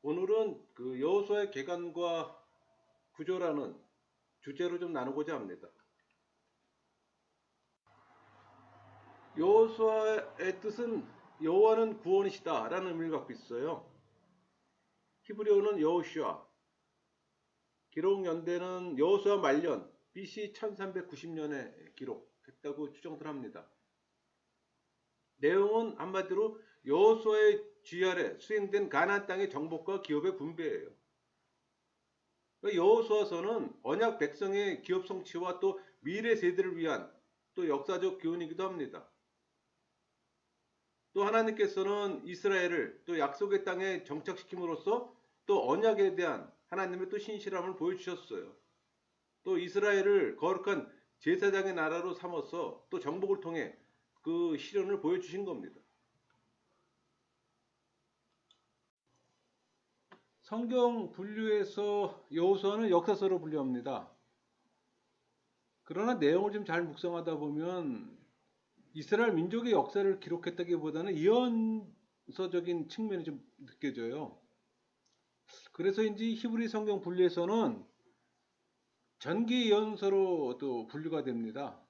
오늘은 그 여호수아의 계관과 구조라는 주제로 좀 나누고자 합니다. 여호수아의 뜻은 여호와는 구원이시다 라는 의미를 갖고 있어요. 히브리어는 여호슈아, 기록 연대는 여호수아 말년 BC 1390년에 기록했다고 추정들 합니다. 내용은 한마디로 여호수아의 지휘 아래 수행된 가나안 땅의 정복과 기업의 분배예요. 여호수아서는 언약 백성의 기업 성취와 또 미래 세대를 위한 또 역사적 교훈이기도 합니다. 또 하나님께서는 이스라엘을 또 약속의 땅에 정착시킴으로써 또 언약에 대한 하나님의 또 신실함을 보여주셨어요. 또 이스라엘을 거룩한 제사장의 나라로 삼아서 또 정복을 통해 그 실현을 보여주신 겁니다. 성경 분류에서 여호수아는 역사서로 분류합니다. 그러나 내용을 좀 잘 묵상하다 보면 이스라엘 민족의 역사를 기록했다기보다는 예언서적인 측면이 좀 느껴져요. 그래서인지 히브리 성경 분류에서는 전기 예언서로 또 분류가 됩니다.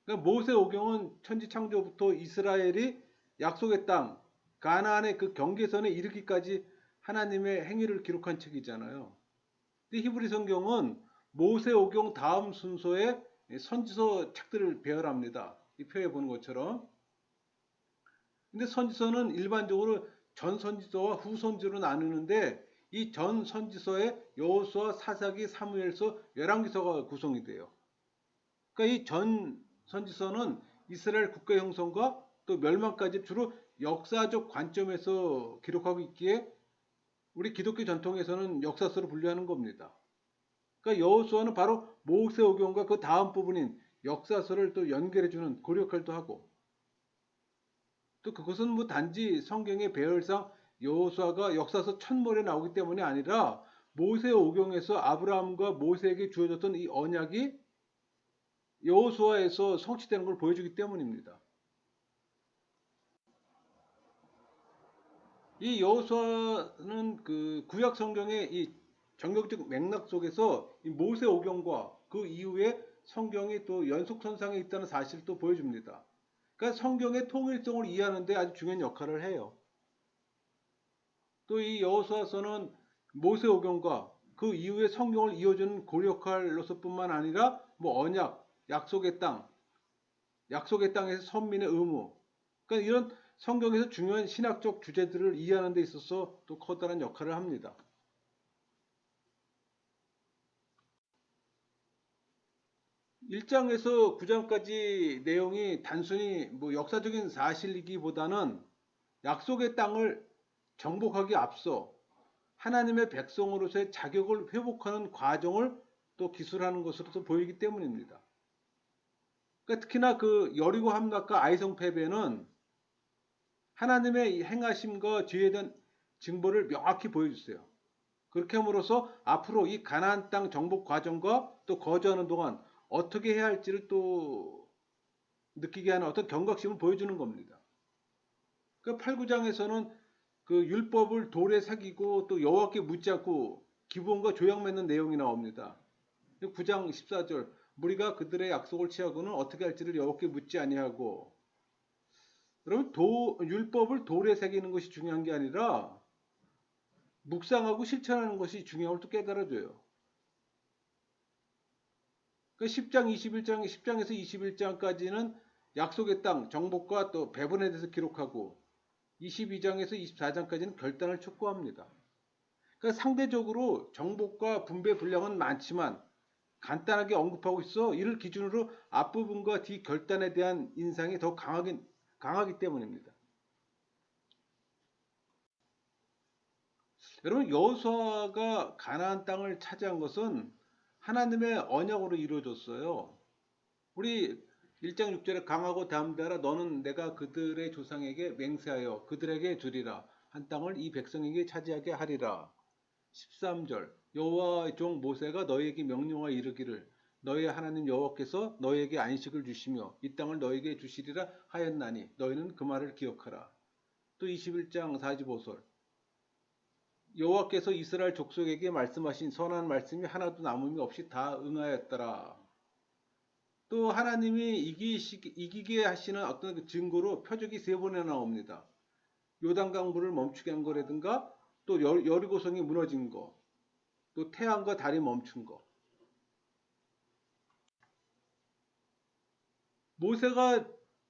그러니까 모세오경은 천지 창조부터 이스라엘이 약속의 땅 가나안의 그 경계선에 이르기까지 하나님의 행위를 기록한 책이잖아요. 근데 히브리 성경은 모세오경 다음 순서의 선지서 책들을 배열합니다. 이 표에 보는 것처럼. 근데 선지서는 일반적으로 전선지서와 후선지서로 나누는데 이 전선지서에 여호수아, 사사기, 사무엘서, 열왕기서가 구성이 돼요. 그러니까 이 전선지서는 이스라엘 국가 형성과 또 멸망까지 주로 역사적 관점에서 기록하고 있기에 우리 기독교 전통에서는 역사서로 분류하는 겁니다. 그러니까 여호수아는 바로 모세오경과 그 다음 부분인 역사서를 또 연결해주는 고려 역할도 하고, 또 그것은 뭐 단지 성경의 배열상 여호수아가 역사서 첫머리에 나오기 때문이 아니라 모세오경에서 아브라함과 모세에게 주어졌던 이 언약이 여호수아에서 성취되는 걸 보여주기 때문입니다. 이 여호수아는 그 구약 성경의 이 정경적 맥락 속에서 이 모세오경과 그 이후에 성경이 또 연속선상에 있다는 사실을 또 보여줍니다. 그러니까 성경의 통일성을 이해하는 데 아주 중요한 역할을 해요. 또 이 여호수아서는 모세오경과 그 이후에 성경을 이어주는 고려 역할로서뿐만 아니라 뭐 언약, 약속의 땅에서 선민의 의무, 그러니까 이런 성경에서 중요한 신학적 주제들을 이해하는 데 있어서 또 커다란 역할을 합니다. (1장에서) (9장까지) 내용이 단순히 뭐 역사적인 사실이기보다는 약속의 땅을 정복하기 앞서 하나님의 백성으로서의 자격을 회복하는 과정을 또 기술하는 것으로서 보이기 때문입니다. 그러니까 특히나 그 여리고 함락과 아이성 패배는 하나님의 행하심과 죄에 대한 징벌을 명확히 보여주세요. 그렇게 함으로써 앞으로 이 가나안 땅 정복 과정과 또 거주하는 동안 어떻게 해야 할지를 또 느끼게 하는 어떤 경각심을 보여주는 겁니다. 그 8, 9장에서는 그 율법을 돌에 새기고 또 여호와께 묻지 않고 기브온과 조약 맺는 내용이 나옵니다. 9장 14절 무리가 그들의 약속을 취하고는 어떻게 할지를 여호와께 묻지 아니하고, 여러분 율법을 돌에 새기는 것이 중요한 게 아니라 묵상하고 실천하는 것이 중요한 걸 또 깨달아줘요. 그 10장 21장 10장에서 21장까지는 약속의 땅 정복과 또 배분에 대해서 기록하고 22장에서 24장까지는 결단을 촉구합니다. 그러니까 상대적으로 정복과 분배 분량은 많지만 간단하게 언급하고 있어 이를 기준으로 앞부분과 뒤 결단에 대한 인상이 더 강하기 때문입니다. 여러분 여호수아가 가나안 땅을 차지한 것은 하나님의 언약으로 이루어졌어요. 우리 1장 6절에 강하고 담대하라 너는 내가 그들의 조상에게 맹세하여 그들에게 주리라 한 땅을 이 백성에게 차지하게 하리라. 13절 여호와의 종 모세가 너희에게 명령하여 이르기를 너희의 하나님 여호와께서 너희에게 안식을 주시며 이 땅을 너희에게 주시리라 하였나니 너희는 그 말을 기억하라. 또 21장 45절 여호와께서 이스라엘 족속에게 말씀하신 선한 말씀이 하나도 남음이 없이 다 응하였더라. 또 하나님이 이기게 하시는 어떤 그 증거로 표적이 세 번이나 나옵니다. 요단강 물을 멈추게 한 거라든가, 또 여리고성이 무너진 거, 또 태양과 달이 멈춘 거. 모세가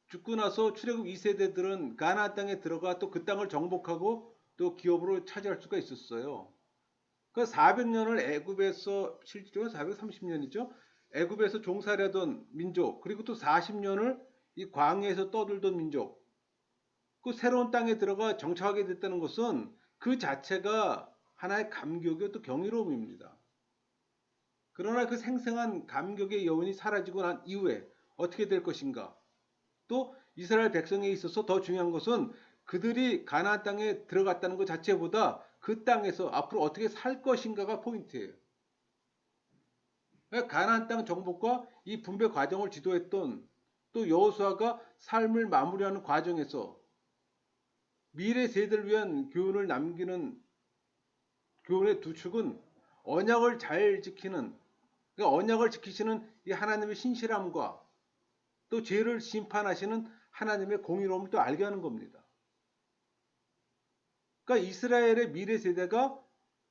죽고 나서 출애굽 2세대들은 가나안 땅에 들어가 또 그 땅을 정복하고 또 기업으로 차지할 수가 있었어요. 그 400년을 애굽에서, 실제로 430년이죠. 애굽에서 종살이하던 민족, 그리고 또 40년을 이 광야에서 떠들던 민족, 그 새로운 땅에 들어가 정착하게 됐다는 것은 그 자체가 하나의 감격이고 또 경이로움입니다. 그러나 그 생생한 감격의 여운이 사라지고 난 이후에 어떻게 될 것인가? 또 이스라엘 백성에 있어서 더 중요한 것은 그들이 가나안 땅에 들어갔다는 것 자체보다 그 땅에서 앞으로 어떻게 살 것인가가 포인트예요. 가나안 땅 정복과 이 분배 과정을 지도했던 또 여호수아가 삶을 마무리하는 과정에서 미래 세대를 위한 교훈을 남기는 교훈의 두 축은 언약을 잘 지키는, 그러니까 언약을 지키시는 이 하나님의 신실함과 또 죄를 심판하시는 하나님의 공의로움을 또 알게 하는 겁니다. 그러니까 이스라엘의 미래 세대가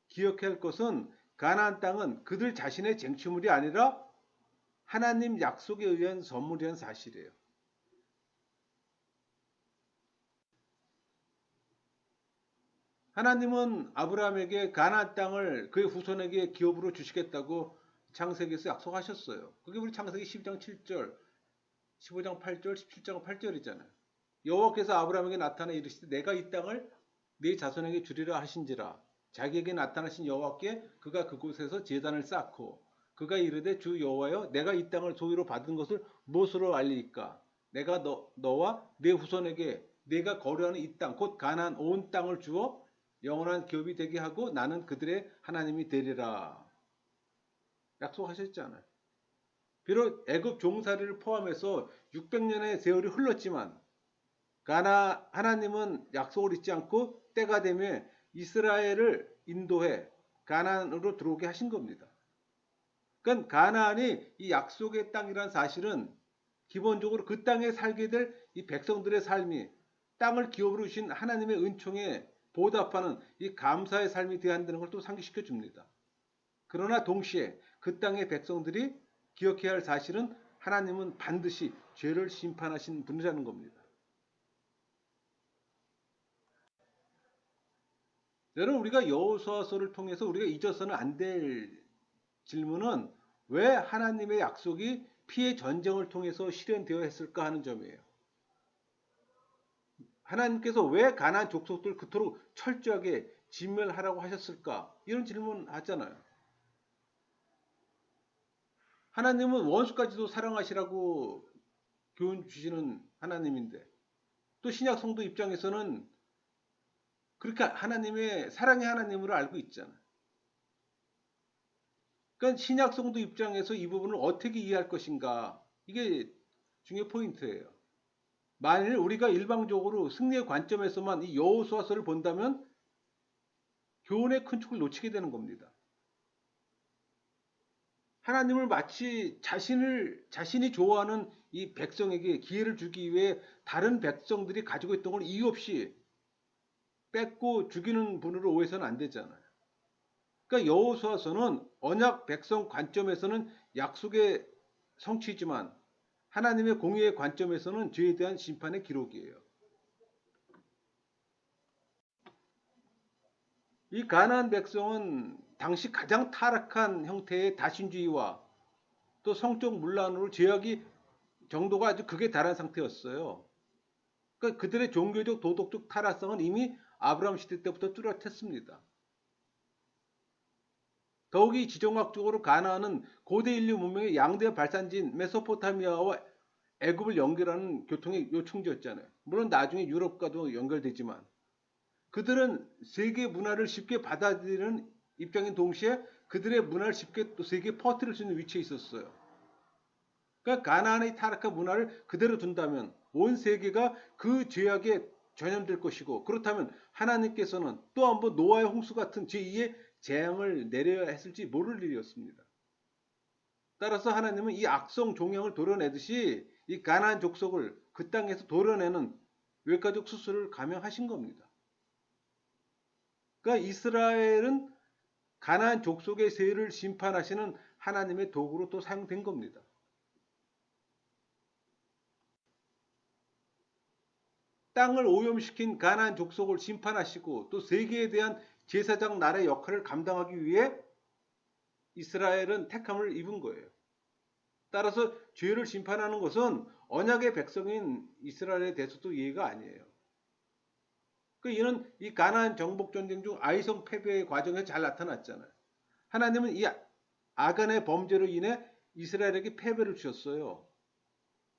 기억해야 할 것은 가나안 땅은 그들 자신의 쟁취물이 아니라 하나님 약속에 의한 선물이라는 사실이에요. 하나님은 아브라함에게 가나안 땅을 그의 후손에게 기업으로 주시겠다고 창세기에서 약속하셨어요. 그게 우리 창세기 12장 7절, 15장 8절, 17장 8절이잖아요. 여호와께서 아브라함에게 나타나 이르시되 내가 이 땅을 네 자손에게 주리라 하신지라. 자기에게 나타나신 여호와께 그가 그곳에서 제단을 쌓고 그가 이르되 주 여호와여 내가 이 땅을 소유로 받은 것을 무엇으로 알리이까? 내가 너와 네 후손에게 내가 거류하는 이 땅 곧 가나안 온 땅을 주어 영원한 기업이 되게 하고 나는 그들의 하나님이 되리라. 약속하셨잖아요. 비록 애굽 종살이를 포함해서 600년의 세월이 흘렀지만 하나님은 약속을 잊지 않고 때가 되면 이스라엘을 인도해 가나안으로 들어오게 하신 겁니다. 그러니까 가나안이 이 약속의 땅이란 사실은 기본적으로 그 땅에 살게 될 이 백성들의 삶이 땅을 기업으로 주신 하나님의 은총에 보답하는 이 감사의 삶이 되어야 한다는 걸 또 상기시켜 줍니다. 그러나 동시에 그 땅의 백성들이 기억해야 할 사실은 하나님은 반드시 죄를 심판하신 분이라는 겁니다. 여러분, 우리가 여호수아서를 통해서 우리가 잊어서는 안 될 질문은 왜 하나님의 약속이 피의 전쟁을 통해서 실현되어 했을까 하는 점이에요. 하나님께서 왜 가나안 족속들 그토록 철저하게 진멸하라고 하셨을까? 이런 질문 하잖아요. 하나님은 원수까지도 사랑하시라고 교훈 주시는 하나님인데 또 신약 성도 입장에서는 그렇게 하나님의 사랑의 하나님으로 알고 있잖아요. 그러니까 신약 성도 입장에서 이 부분을 어떻게 이해할 것인가, 이게 중요 포인트예요. 만일 우리가 일방적으로 승리의 관점에서만 이 여호수아서를 본다면 교훈의 큰 축을 놓치게 되는 겁니다. 하나님을 마치 자신이 좋아하는 이 백성에게 기회를 주기 위해 다른 백성들이 가지고 있던 걸 이유 없이 뺏고 죽이는 분으로 오해서는 안 되잖아요. 그러니까 여호수아서는 언약 백성 관점에서는 약속의 성취지만 하나님의 공의의 관점에서는 죄에 대한 심판의 기록이에요. 이 가나안 백성은 당시 가장 타락한 형태의 다신주의와 또 성적 문란으로 죄악이 정도가 아주 극에 달한 상태였어요. 그러니까 그들의 종교적 도덕적 타락성은 이미 아브라함 시대 때부터 뚜렷했습니다. 더욱이 지정학적으로 가나안은 고대 인류 문명의 양대 발산지인 메소포타미아와 애굽을 연결하는 교통의 요충지였잖아요. 물론 나중에 유럽과도 연결되지만 그들은 세계 문화를 쉽게 받아들이는 입장인 동시에 그들의 문화를 쉽게 또 세계에 퍼뜨릴 수 있는 위치에 있었어요. 그러니까 가나안의 타락한 문화를 그대로 둔다면 온 세계가 그 죄악의 전염될 것이고, 그렇다면 하나님께서는 또 한번 노아의 홍수 같은 제2의 재앙을 내려야 했을지 모를 일이었습니다. 따라서 하나님은 이 악성 종양을 도려내듯이 이 가나안 족속을 그 땅에서 도려내는 외과적 수술을 감행하신 겁니다. 그러니까 이스라엘은 가나안 족속의 세를 심판하시는 하나님의 도구로 또 사용된 겁니다. 땅을 오염시킨 가나안 족속을 심판하시고 또 세계에 대한 제사장 나라의 역할을 감당하기 위해 이스라엘은 택함을 입은 거예요. 따라서 죄를 심판하는 것은 언약의 백성인 이스라엘에 대해서도 예의가 아니에요. 이는 이 가나안 정복 전쟁 중 아이성 패배의 과정에 잘 나타났잖아요. 하나님은 이 아간의 범죄로 인해 이스라엘에게 패배를 주셨어요.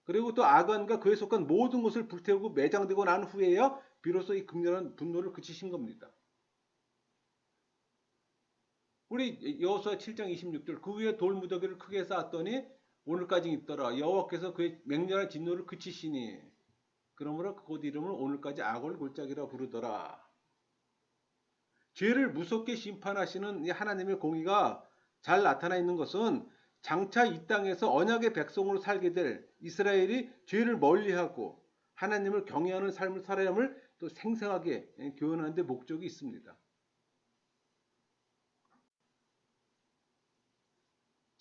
그리고 또 아간과 그에 속한 모든 것을 불태우고 매장되고 난 후에야 비로소 이 극렬한 분노를 그치신 겁니다. 우리 여호수아 7장 26절 그 위에 돌무더기를 크게 쌓았더니 오늘까지 있더라. 여호와께서 그의 맹렬한 진노를 그치시니 그러므로 그곳 이름을 오늘까지 악을 골짜기라 부르더라. 죄를 무섭게 심판하시는 이 하나님의 공의가 잘 나타나 있는 것은 장차 이 땅에서 언약의 백성으로 살게 될 이스라엘이 죄를 멀리하고 하나님을 경외하는 삶을 살아야 함을 또 생생하게 교훈하는 데 목적이 있습니다.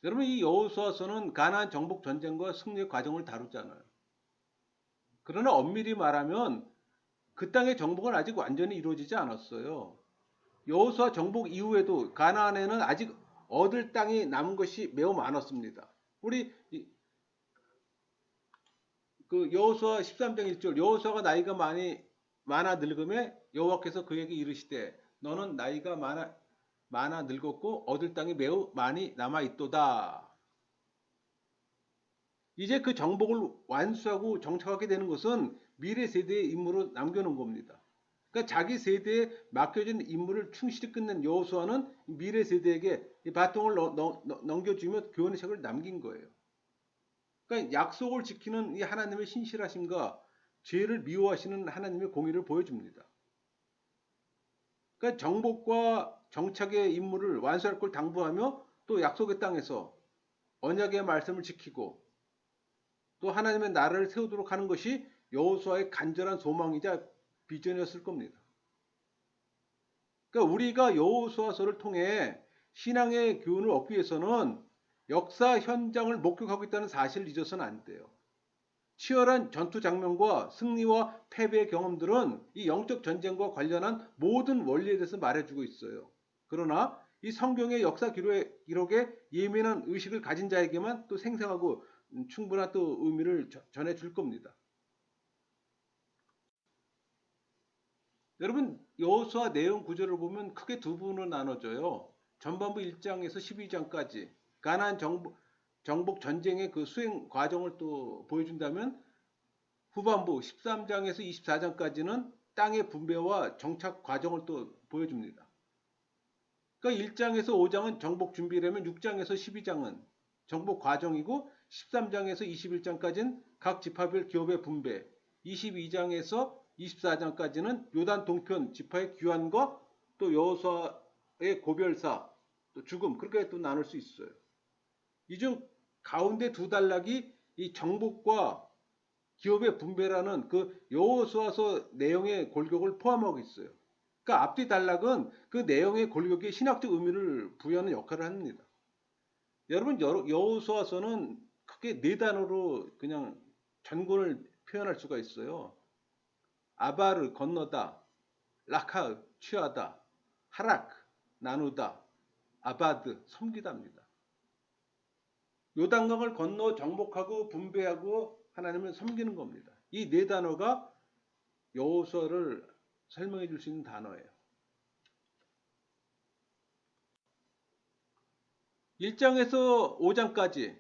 여러분, 이 여호수아서는 가나안 정복 전쟁과 승리의 과정을 다루잖아요. 그러나 엄밀히 말하면 그 땅의 정복은 아직 완전히 이루어지지 않았어요. 여호수아 정복 이후에도 가나안에는 아직 얻을 땅이 남은 것이 매우 많았습니다. 우리 그 여호수아 13장 1절 여호수아가 나이가 많아 늙음에 여호와께서 그에게 이르시되 너는 나이가 많아 늙었고 얻을 땅이 매우 많이 남아 있도다. 이제 그 정복을 완수하고 정착하게 되는 것은 미래 세대의 임무로 남겨놓은 겁니다. 그러니까 자기 세대에 맡겨진 임무를 충실히 끝낸 여호수아는 미래 세대에게 이 바통을 넘겨주며 교훈의 책을 남긴 거예요. 그러니까 약속을 지키는 이 하나님의 신실하심과 죄를 미워하시는 하나님의 공의를 보여줍니다. 그러니까 정복과 정착의 임무를 완수할 걸 당부하며 또 약속의 땅에서 언약의 말씀을 지키고 또 하나님의 나라를 세우도록 하는 것이 여호수아의 간절한 소망이자 비전이었을 겁니다. 그러니까 우리가 여호수아서를 통해 신앙의 교훈을 얻기 위해서는 역사 현장을 목격하고 있다는 사실을 잊어서는 안 돼요. 치열한 전투 장면과 승리와 패배의 경험들은 이 영적 전쟁과 관련한 모든 원리에 대해서 말해주고 있어요. 그러나 이 성경의 역사 기록에 예민한 의식을 가진 자에게만 또 생생하고 충분한 또 의미를 전해줄 겁니다. 여러분, 여호수아 내용 구절을 보면 크게 두 부분으로 나눠져요. 전반부 1장에서 12장까지 가나안 정복 전쟁의 그 수행 과정을 또 보여준다면 후반부 13장에서 24장까지는 땅의 분배와 정착 과정을 또 보여줍니다. 그러니까 1장에서 5장은 정복 준비라면 6장에서 12장은 정복 과정이고 13장에서 21장까지는 각 지파별 기업의 분배, 22장에서 24장까지는 요단 동편 지파의 귀환과 또 여호수아의 고별사, 또 죽음, 그렇게 또 나눌 수 있어요. 이 중 가운데 두 단락이 이 정복과 기업의 분배라는 그 여호수아서 내용의 골격을 포함하고 있어요. 그러니까 앞뒤 단락은 그 내용의 골격에 신학적 의미를 부여하는 역할을 합니다. 여러분, 여호수아서는 크게 네 단어로 그냥 전권을 표현할 수가 있어요. 아바르 건너다, 라카 취하다, 하락 나누다, 아바드 섬기다입니다. 요단강을 건너 정복하고 분배하고 하나님을 섬기는 겁니다. 이 네 단어가 여호수아를 설명해 줄 수 있는 단어예요. 1장에서 5장까지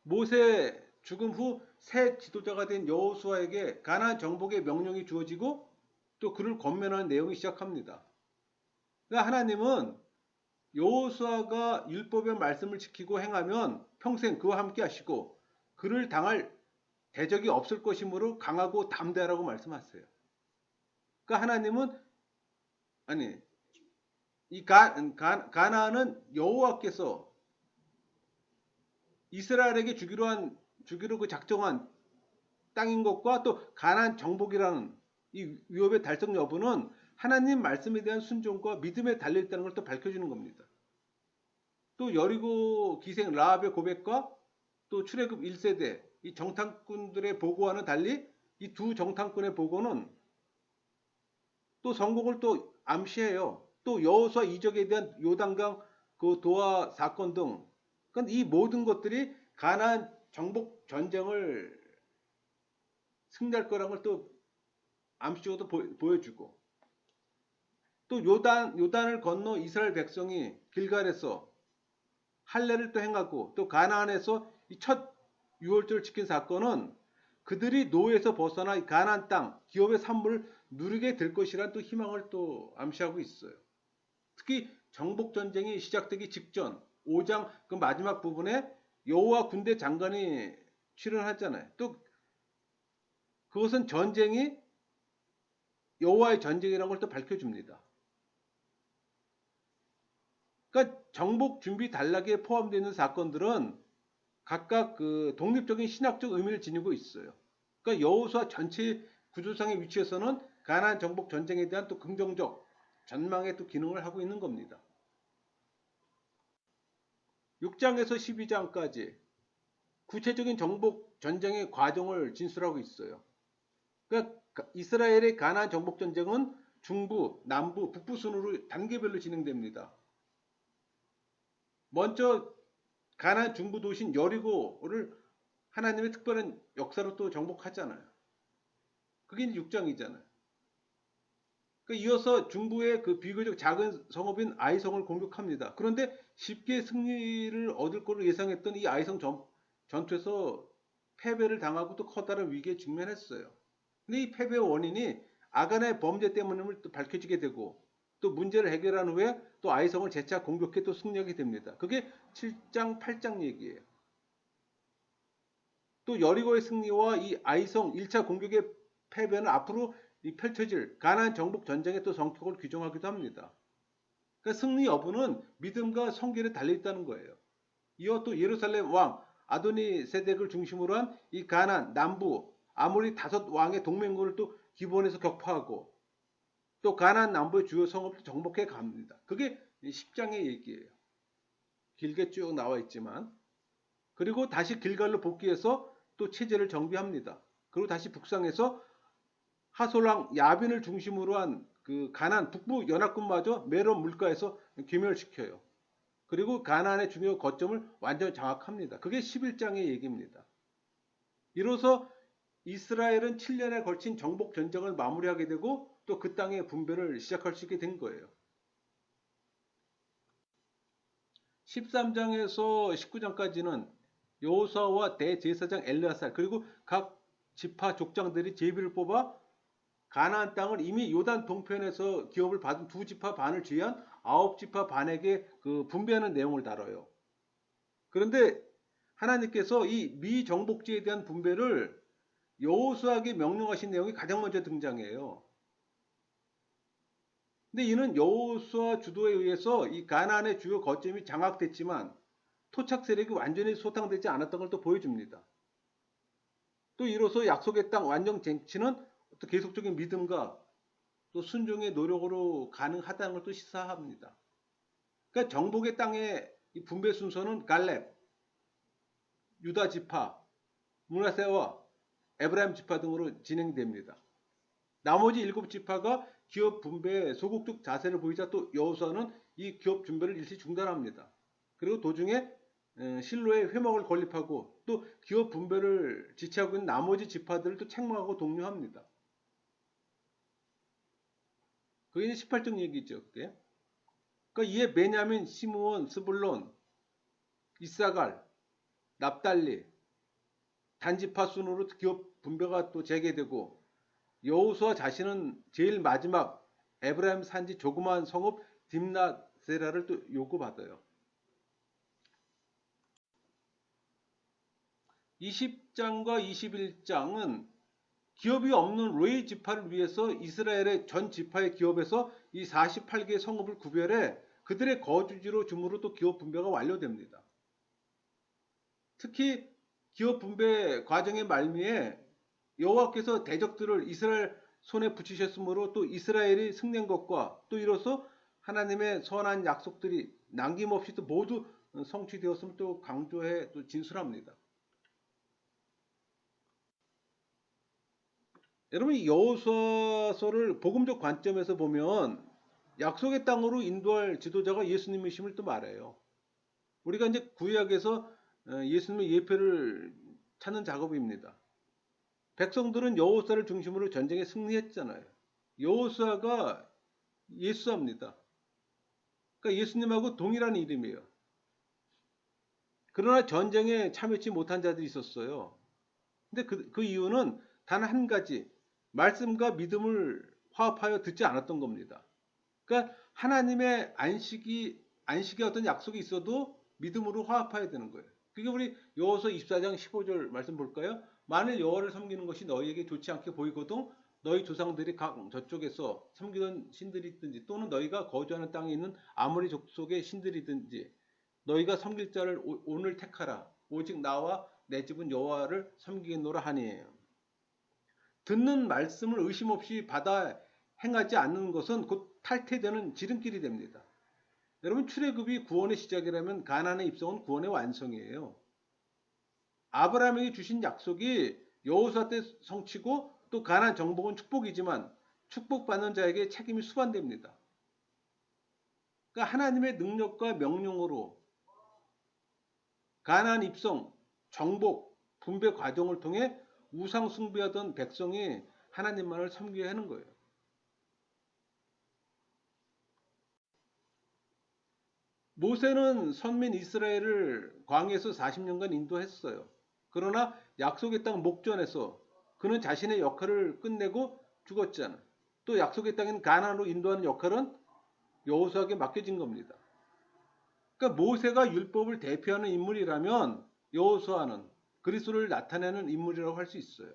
모세 죽음 후 새 지도자가 된 여호수아에게 가나안 정복의 명령이 주어지고 또 그를 권면하는 내용이 시작합니다. 그러니까 하나님은 여호수아가 율법의 말씀을 지키고 행하면 평생 그와 함께 하시고 그를 당할 대적이 없을 것이므로 강하고 담대하라고 말씀하세요. 그러니까 하나님은 아니 이 가나안은 여호와께서 이스라엘에게 주기로 그 작정한 땅인 것과 또 가나안 정복이라는 이 위협의 달성 여부는 하나님 말씀에 대한 순종과 믿음에 달려 있다는 걸 또 밝혀주는 겁니다. 또 여리고 기생 라합의 고백과 또 출애굽 1세대 이 정탐꾼들의 보고와는 달리 이 두 정탐꾼의 보고는 또 성공을 또 암시해요. 또 여호수아 이적에 대한 요단강 그 도하 사건 등, 그러니까 이 모든 것들이 가나안 정복 전쟁을 승리할 거라는 걸 또 암시적으로 보여주고, 또 요단을 건너 이스라엘 백성이 길갈에서 할례를 또 행하고 또 가나안에서 이 첫 유월절을 지킨 사건은 그들이 노예에서 벗어나 가나안 땅 기업의 산물을 누리게 될 것이라는 또 희망을 또 암시하고 있어요. 특히 정복 전쟁이 시작되기 직전 5장 그 마지막 부분에 여호와 군대 장관이 출연하잖아요. 또 그것은 전쟁이 여호와의 전쟁이라는 걸 또 밝혀줍니다. 그러니까 정복 준비 단락에 포함되어 있는 사건들은 각각 그 독립적인 신학적 의미를 지니고 있어요. 그러니까 여호수아 전체 구조상의 위치에서는 가나안 정복 전쟁에 대한 또 긍정적 전망의 또 기능을 하고 있는 겁니다. 6장에서 12장까지 구체적인 정복 전쟁의 과정을 진술하고 있어요. 그러니까 이스라엘의 가나안 정복 전쟁은 중부, 남부, 북부 순으로 단계별로 진행됩니다. 먼저 가나안 중부 도시인 여리고를 하나님의 특별한 역사로 또 정복하잖아요. 그게 이제 6장이잖아요. 그러니까 이어서 중부의 그 비교적 작은 성읍인 아이성을 공격합니다. 그런데 쉽게 승리를 얻을 것으로 예상했던 이 아이성 전투에서 패배를 당하고 또 커다란 위기에 직면했어요. 근데 이 패배의 원인이 아간의 범죄 때문임을 또 밝혀지게 되고, 또 문제를 해결한 후에 또 아이성을 재차 공격해 또 승리하게 됩니다. 그게 7장, 8장 얘기예요. 또 여리고의 승리와 이 아이성 1차 공격의 패배는 앞으로 이 펼쳐질 가나안 정복 전쟁의 또 성격을 규정하기도 합니다. 그러니까 승리 여부는 믿음과 성결에 달려 있다는 거예요. 이어 또 예루살렘 왕 아도니 세덱을 중심으로 한 이 가나안 남부 아모리 5왕의 동맹군을 또 기본에서 격파하고 또 가나안 남부의 주요 성읍을 정복해 갑니다. 그게 10장의 얘기예요. 길게 쭉 나와 있지만, 그리고 다시 길갈로 복귀해서 또 체제를 정비합니다. 그리고 다시 북상해서 하솔랑 야빈을 중심으로 한 그 가나안 북부 연합군마저 메론 물가에서 괴멸시켜요. 그리고 가나안의 중요 거점을 완전히 장악합니다. 그게 11장의 얘기입니다. 이로써 이스라엘은 7년에 걸친 정복 전쟁을 마무리하게 되고 또 그 땅의 분배를 시작할 수 있게 된 거예요. 13장에서 19장까지는 여호수아와 대제사장 엘르아살 그리고 각 지파 족장들이 제비를 뽑아 가나안 땅을 이미 요단 동편에서 기업을 받은 두 지파 반을 제외한 9지파 반에게 그 분배하는 내용을 다뤄요. 그런데 하나님께서 이 미정복지에 대한 분배를 여호수아에게 명령하신 내용이 가장 먼저 등장해요. 근데 이는 여호수아 주도에 의해서 이 가나안의 주요 거점이 장악됐지만 토착 세력이 완전히 소탕되지 않았던 걸 또 보여줍니다. 또 이로써 약속의 땅 완전 쟁취는 또 계속적인 믿음과 또 순종의 노력으로 가능하다는 걸 또 시사합니다. 그러니까 정복의 땅의 이 분배 순서는 갈렙, 유다 지파, 므낫세와 에브라임 지파 등으로 진행됩니다. 나머지 7지파가 기업 분배에 소극적 자세를 보이자 또 여호수아는 이 기업 준비를 일시 중단합니다. 그리고 도중에 실로에 회막을 건립하고 또 기업 분배를 지체하고 있는 나머지 지파들을 또 책망하고 독려합니다. 그게 이제 18장 얘기죠. 그게. 그러니까 이에 베냐민, 시므온, 스불론, 이사갈, 납달리, 단지파 순으로 기업 분배가 또 재개되고 여호수아 자신은 제일 마지막 에브라임 산지 조그마한 성읍 딥나세라를 또 요구받아요. 20장과 21장은 기업이 없는 레위 지파를 위해서 이스라엘의 전 지파의 기업에서 이 48개의 성읍을 구별해 그들의 거주지로 줌으로 또 기업 분배가 완료됩니다. 특히 기업 분배 과정의 말미에 여호와께서 대적들을 이스라엘 손에 붙이셨으므로 또 이스라엘이 승리한 것과 또 이로써 하나님의 선한 약속들이 남김없이 또 모두 성취되었음을 또 강조해 또 진술합니다. 여러분 이 여호수아서를 복음적 관점에서 보면 약속의 땅으로 인도할 지도자가 예수님이심을 또 말해요. 우리가 이제 구약에서 예수님의 예표를 찾는 작업입니다. 백성들은 여호수아를 중심으로 전쟁에 승리했잖아요. 여호수아가 예수합니다. 그러니까 예수님하고 동일한 이름이에요. 그러나 전쟁에 참여치 못한 자들이 있었어요. 근데 그 이유는 단 한 가지, 말씀과 믿음을 화합하여 듣지 않았던 겁니다. 그러니까 하나님의 안식의 어떤 약속이 있어도 믿음으로 화합해야 되는 거예요. 그게 우리 여호수아 24장 15절 말씀 볼까요? 만일 여호와를 섬기는 것이 너희에게 좋지 않게 보이거든 너희 조상들이 각 저쪽에서 섬기던 신들이든지 또는 너희가 거주하는 땅에 있는 아모리 족속의 신들이든지 너희가 섬길 자를 오늘 택하라. 오직 나와 내 집은 여호와를 섬기겠노라 하니. 듣는 말씀을 의심 없이 받아 행하지 않는 것은 곧 탈퇴되는 지름길이 됩니다. 여러분 출애굽이 구원의 시작이라면 가나안의 입성은 구원의 완성이에요. 아브라함에게 주신 약속이 여호수아 때 성취고 또 가나안 정복은 축복이지만 축복받는 자에게 책임이 수반됩니다. 그러니까 하나님의 능력과 명령으로 가나안 입성, 정복, 분배 과정을 통해 우상 숭배하던 백성이 하나님만을 섬겨야 하는 거예요. 모세는 선민 이스라엘을 광야에서 40년간 인도했어요. 그러나 약속의 땅 목전에서 그는 자신의 역할을 끝내고 죽었잖아요. 또 약속의 땅인 가나안으로 인도하는 역할은 여호수아에게 맡겨진 겁니다. 그러니까 모세가 율법을 대표하는 인물이라면 여호수아는 그리스도를 나타내는 인물이라고 할 수 있어요.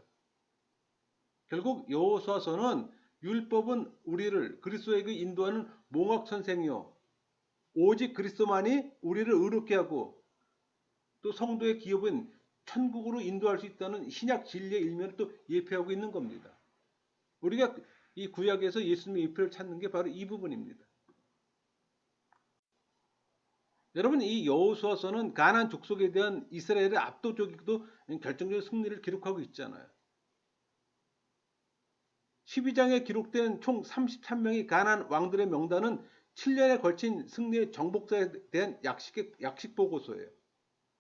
결국 여호수아서는 율법은 우리를 그리스도에게 인도하는 몽학 선생이요 오직 그리스도만이 우리를 의롭게 하고 또 성도의 기업은 천국으로 인도할 수 있다는 신약 진리의 일면을 또 예표하고 있는 겁니다. 우리가 이 구약에서 예수님의 예표를 찾는 게 바로 이 부분입니다. 여러분 이 여호수아서는 가나안 족속에 대한 이스라엘의 압도적이고 결정적인 승리를 기록하고 있잖아요. 12장에 기록된 총 33명의 가나안 왕들의 명단은 7년에 걸친 승리의 정복사에 대한 약식 보고서예요.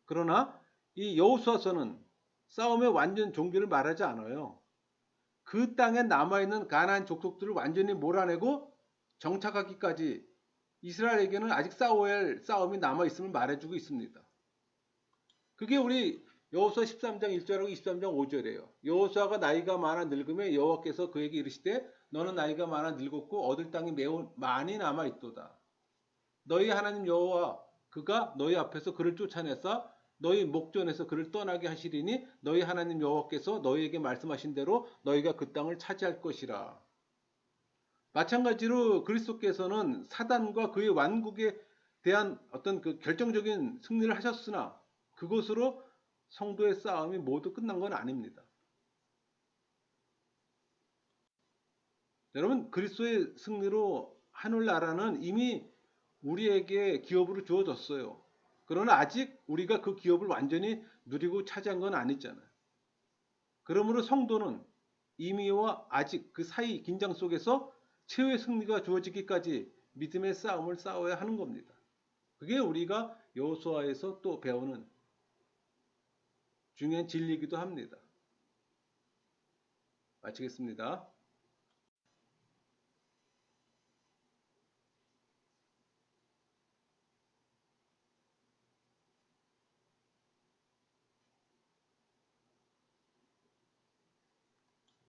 그러나 이 여호수아서는 싸움의 완전 종교를 말하지 않아요. 그 땅에 남아있는 가나안 족속들을 완전히 몰아내고 정착하기까지 이스라엘에게는 아직 싸워야 할 싸움이 남아있음을 말해주고 있습니다. 그게 우리 여호수아 13장 1절하고 23장 5절이에요. 여호수아가 나이가 많아 늙음에 여호와께서 그에게 이르시되 너는 나이가 많아 늙었고 얻을 땅이 매우 많이 남아있도다. 너희 하나님 여호와 그가 너희 앞에서 그를 쫓아내사 너희 목전에서 그를 떠나게 하시리니 너희 하나님 여호와께서 너희에게 말씀하신 대로 너희가 그 땅을 차지할 것이라. 마찬가지로 그리스도께서는 사단과 그의 완국에 대한 어떤 그 결정적인 승리를 하셨으나 그것으로 성도의 싸움이 모두 끝난 건 아닙니다. 여러분 그리스도의 승리로 하늘나라는 이미 우리에게 기업으로 주어졌어요. 그러나 아직 우리가 그 기업을 완전히 누리고 차지한 건 아니잖아요. 그러므로 성도는 이미와 아직 그 사이 긴장 속에서 최후의 승리가 주어지기까지 믿음의 싸움을 싸워야 하는 겁니다. 그게 우리가 여호수아에서 또 배우는 중요한 진리이기도 합니다. 마치겠습니다.